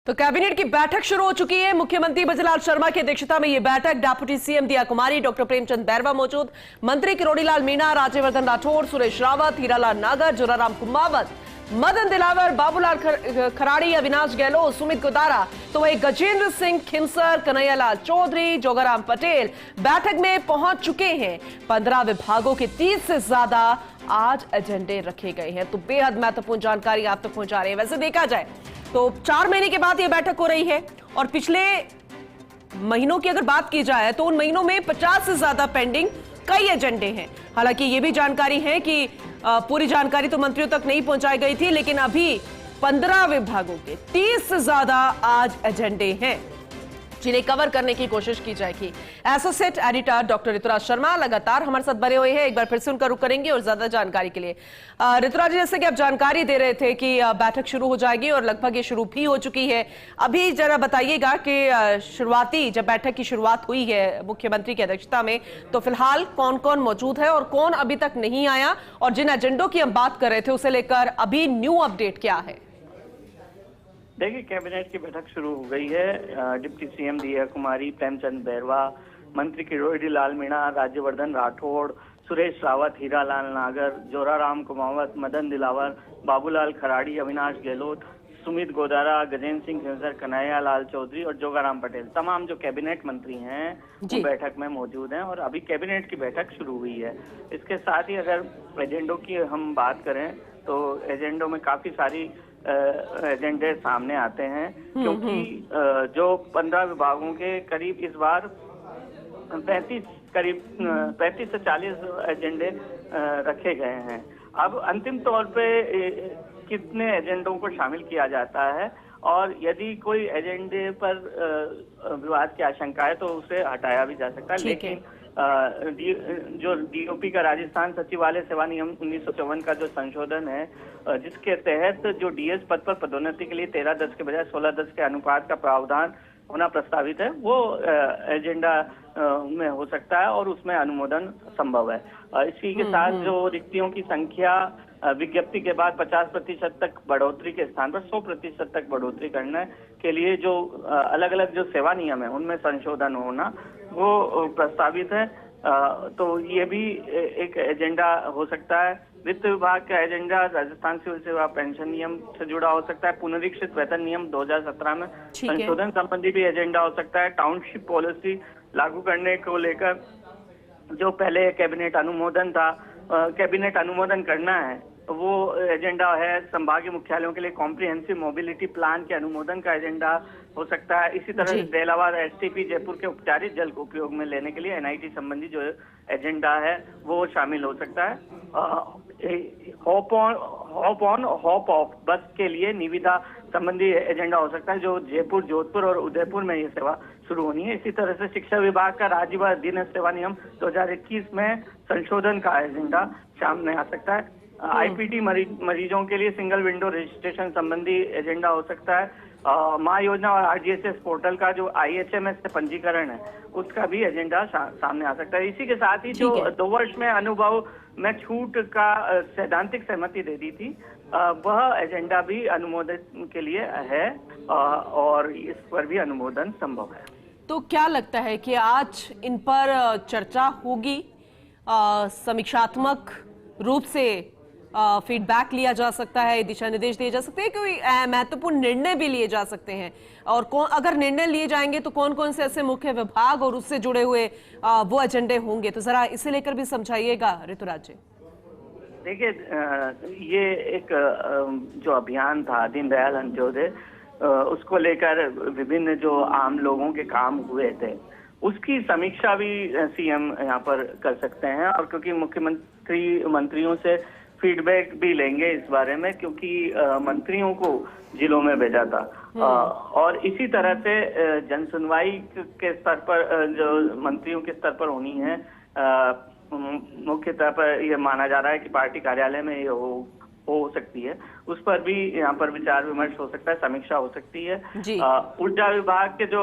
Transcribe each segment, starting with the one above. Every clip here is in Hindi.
तो कैबिनेट की बैठक शुरू हो चुकी है। मुख्यमंत्री भजनलाल शर्मा की अध्यक्षता में यह बैठक, डिप्टी सीएम दिया कुमारी, डॉक्टर प्रेमचंद बैरवा मौजूद, मंत्री किरोड़ीलाल मीणा, राज्यवर्धन राठौड़, सुरेश रावत, हीरालाल नागर, जोराराम कुमावत, मदन दिलावर, बाबूलाल खराड़ी, अविनाश गहलोत, सुमित गोदारा, तो वही गजेंद्र सिंह खिंसर, कन्हैयालाल चौधरी, जोगाराम पटेल बैठक में पहुंच चुके हैं। 15 विभागों के 30 से ज्यादा आज एजेंडे रखे गए हैं। तो बेहद महत्वपूर्ण जानकारी आप तक पहुंचा रहे हैं। वैसे देखा जाए तो 4 महीने के बाद यह बैठक हो रही है और पिछले महीनों की अगर बात की जाए तो उन महीनों में 50 से ज्यादा पेंडिंग कई एजेंडे हैं। हालांकि यह भी जानकारी है कि पूरी जानकारी तो मंत्रियों तक नहीं पहुंचाई गई थी, लेकिन अभी 15 विभागों के 30 से ज्यादा आज एजेंडे हैं जिन्हें कवर करने की कोशिश की जाएगी। Associate editor doctor Rituraj Sharma लगातार हमारे साथ बने हुए हैं। एक बार फिर से उनका रुख करेंगे और ज्यादा जानकारी के लिए। ऋतुराज, जैसे कि आप जानकारी दे रहे थे कि बैठक शुरू हो जाएगी और लगभग ये शुरू भी हो चुकी है, अभी जरा बताइएगा कि शुरुआती जब बैठक की शुरुआत हुई है मुख्यमंत्री की अध्यक्षता में, तो फिलहाल कौन कौन मौजूद है और कौन अभी तक नहीं आया, और जिन एजेंडों की हम बात कर रहे थे उसे लेकर अभी न्यू अपडेट क्या है? देखिए, कैबिनेट की बैठक शुरू हो गई है। डिप्टी सीएम दिया कुमारी, प्रेमचंद बैरवा, मंत्री किरोड़ीलाल मीणा, राज्यवर्धन राठौड़, सुरेश रावत, हीरालाल नागर, जोराराम कुमावत, मदन दिलावर, बाबूलाल खराड़ी, अविनाश गहलोत, सुमित गोदारा, गजेंद्र सिंह खिंसर, कन्हैयालाल चौधरी और जोगाराम पटेल, तमाम जो कैबिनेट मंत्री हैं वो बैठक में मौजूद हैं और अभी कैबिनेट की बैठक शुरू हुई है। इसके साथ ही अगर एजेंडों की हम बात करें तो एजेंडों में काफी सारी एजेंडे सामने आते हैं, क्योंकि जो 15 विभागों के करीब इस बार 35 से 40 एजेंडे रखे गए हैं। अब अंतिम तौर पे कितने एजेंडों को शामिल किया जाता है और यदि कोई एजेंडे पर विवाद की आशंका है तो उसे हटाया भी जा सकता है, लेकिन जो डीओपी का राजस्थान सचिवालय सेवा नियम 1954 का जो संशोधन है, जिसके तहत जो डीएस पद पर पदोन्नति के लिए 13/10 के बजाय 16/10 के अनुपात का प्रावधान होना प्रस्तावित है, वो एजेंडा में हो सकता है और उसमें अनुमोदन संभव है। इसी के साथ जो रिक्तियों की संख्या विज्ञप्ति के बाद 50% तक बढ़ोतरी के स्थान पर 100% तक बढ़ोतरी करने के लिए जो अलग अलग जो सेवा नियम है उनमें संशोधन होना वो प्रस्तावित है। तो ये भी एक एजेंडा हो सकता है। वित्त विभाग का एजेंडा राजस्थान सिविल सेवा पेंशन नियम से जुड़ा हो सकता है। पुनरीक्षित वेतन नियम 2017 में संशोधन संबंधी भी एजेंडा हो सकता है। टाउनशिप पॉलिसी लागू करने को लेकर जो पहले कैबिनेट अनुमोदन था, कैबिनेट अनुमोदन करना है, वो एजेंडा है। संभागीय मुख्यालयों के लिए कॉम्प्रिहेंसिव मोबिलिटी प्लान के अनुमोदन का एजेंडा हो सकता है। इसी तरह इसके अलावा एसटीपी जयपुर के उपचारित जल को उपयोग में लेने के लिए एनआईटी संबंधी जो एजेंडा है वो शामिल हो सकता है। हॉप ऑन हॉप ऑफ बस के लिए निविदा संबंधी एजेंडा हो सकता है, जो जयपुर, जोधपुर और उदयपुर में ये सेवा शुरू होनी है। इसी तरह से शिक्षा विभाग का राज्य व दिन सेवा नियम 2021 में संशोधन का एजेंडा सामने आ सकता है। आईपीटी मरीजों के लिए सिंगल विंडो रजिस्ट्रेशन संबंधी एजेंडा हो सकता है। माँ योजना और आरजीएसएस पोर्टल का जो आईएचएमएस से पंजीकरण है उसका भी एजेंडा सामने आ सकता है। इसी के साथ ही जो 2 वर्ष में अनुभव में छूट का सैद्धांतिक सहमति दे दी थी, वह एजेंडा भी अनुमोदन के लिए है और इस पर भी अनुमोदन संभव है। तो क्या लगता है कि आज इन पर चर्चा होगी, समीक्षात्मक रूप से फीडबैक लिया जा सकता है, दिशा निर्देश दिए जा सकते हैं, कोई महत्वपूर्ण निर्णय भी लिए जा सकते हैं, और अगर निर्णय लिए जाएंगे तो कौन कौन से ऐसे मुख्य विभाग और उससे जुड़े हुए वो एजेंडे होंगे? तो जरा इसे लेकर भी समझाइएगा ऋतुराज जी। देखिए, ये एक जो अभियान था दीनदयाल अंत्योदय, उसको लेकर विभिन्न जो आम लोगों के काम हुए थे उसकी समीक्षा भी सीएम यहाँ पर कर सकते हैं, और क्योंकि मंत्रियों से फीडबैक भी लेंगे इस बारे में, क्योंकि मंत्रियों को जिलों में भेजा था। और इसी तरह से जनसुनवाई के स्तर पर जो मंत्रियों के स्तर पर होनी है, मुख्य तौर पर यह माना जा रहा है कि पार्टी कार्यालय में ये हो सकती है, उस पर भी यहाँ पर विचार विमर्श हो सकता है, समीक्षा हो सकती है। जी। ऊर्जा विभाग के जो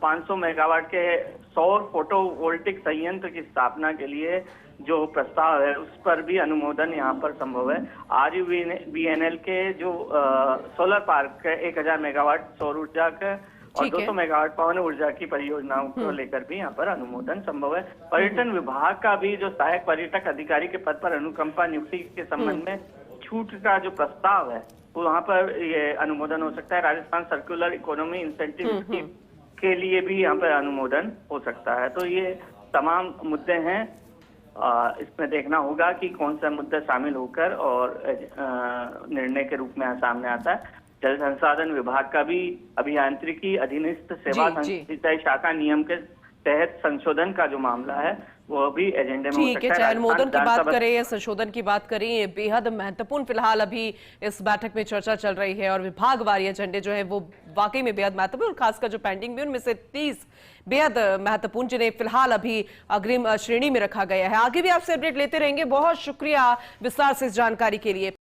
500 मेगावाट के सौर फोटोवोल्टिक संयंत्र की स्थापना के लिए जो प्रस्ताव है उस पर भी अनुमोदन यहाँ पर संभव है। RUVNL के जो सोलर पार्क है 1000 मेगावाट सौर ऊर्जा का और ठीक है। 200 मेगावाट पवन ऊर्जा की परियोजनाओं को लेकर भी यहाँ पर अनुमोदन संभव है। पर्यटन विभाग का भी जो सहायक पर्यटक अधिकारी के पद पर अनुकंपा नियुक्ति के संबंध में छूट का जो प्रस्ताव है वो वहाँ पर ये अनुमोदन हो सकता है। Rajasthan circular economy incentive scheme के लिए भी यहाँ पर अनुमोदन हो सकता है। तो ये तमाम मुद्दे हैं, इसमें देखना होगा कि कौन सा मुद्दा शामिल होकर और निर्णय के रूप में सामने आता है। जल संसाधन विभाग का भी अभियांत्रिकी अधीनस्थ सेवा सिंचाई शाखा नियम के तहत संशोधन का जो मामला है वो भी एजेंडे में हो ठीक है। सकता है। चाहे अनुमोदन की बात करें या संशोधन की बात करें, ये बेहद महत्वपूर्ण फिलहाल अभी इस बैठक में चर्चा चल रही है और विभागवारी एजेंडे जो है वो वाकई में बेहद महत्वपूर्ण, खासकर जो पेंडिंग भी उनमें से 30 बेहद महत्वपूर्ण जिन्हें फिलहाल अभी अग्रिम श्रेणी में रखा गया है। आगे भी आपसे अपडेट लेते रहेंगे। बहुत शुक्रिया विस्तार से इस जानकारी के लिए।